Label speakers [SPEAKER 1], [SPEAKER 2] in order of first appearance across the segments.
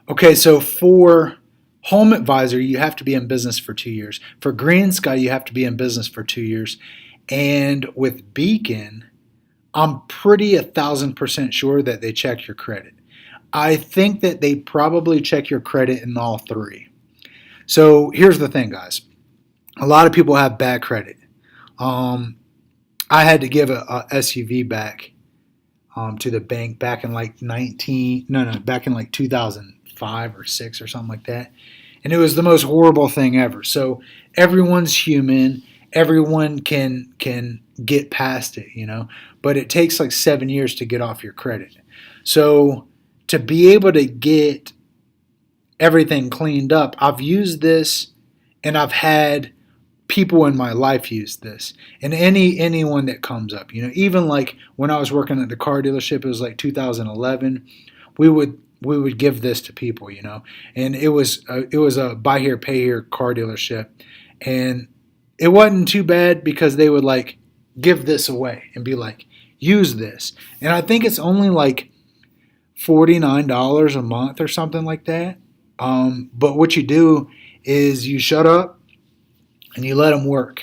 [SPEAKER 1] Okay, so for Home Advisor, you have to be in business for 2 years. For Green Sky, you have to be in business for 2 years. And with Beacon, I'm pretty 1,000% sure that they check your credit. I think that they probably check your credit in all three. So here's the thing, guys. A lot of people have bad credit. Um, I had to give a SUV back to the bank back in like 19, no, no, back in like 2005 or six or something like that. And it was the most horrible thing ever. So everyone's human. Everyone can get past it, but it takes like 7 years to get off your credit. So to be able to get everything cleaned up, I've used this and I've had people in my life use this, and anyone that comes up, even like when I was working at the car dealership, it was like 2011. We would give this to people, and it was a buy here pay here car dealership, and it wasn't too bad because they would like give this away and be like, use this, and I think it's only like $49 a month or something like that. But what you do is you shut up and you let them work.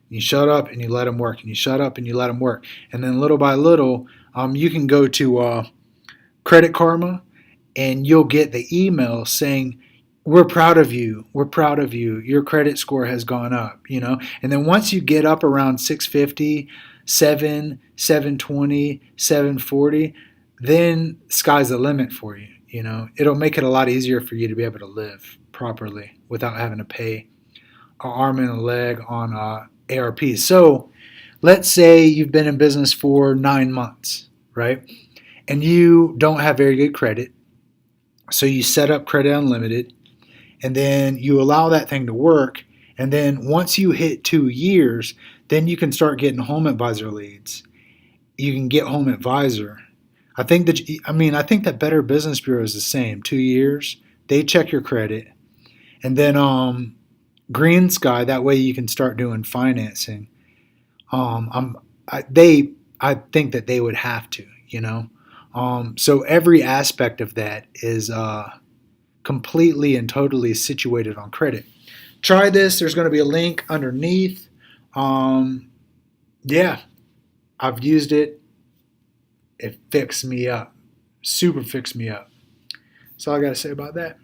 [SPEAKER 1] You shut up and you let them work, and you shut up and you let them work, and then little by little, you can go to Credit Karma, and you'll get the email saying, "We're proud of you. We're proud of you. Your credit score has gone up." And then once you get up around 650, 720, 740, then sky's the limit for you. It'll make it a lot easier for you to be able to live properly without having to pay an arm and a leg on ARP. So let's say you've been in business for 9 months, right? And you don't have very good credit. So you set up Credit Unlimited, and then you allow that thing to work. And then once you hit 2 years, then you can start getting Home Advisor leads. You can get Home Advisor. I think that Better Business Bureau is the same. 2 years, they check your credit, and then Green Sky. That way you can start doing financing. I'm I think that they would have to. So every aspect of that is completely and totally situated on credit. Try this. There's going to be a link underneath. Um, yeah, I've used it. It fixed me up. Super fixed me up. That's all I got to say about that.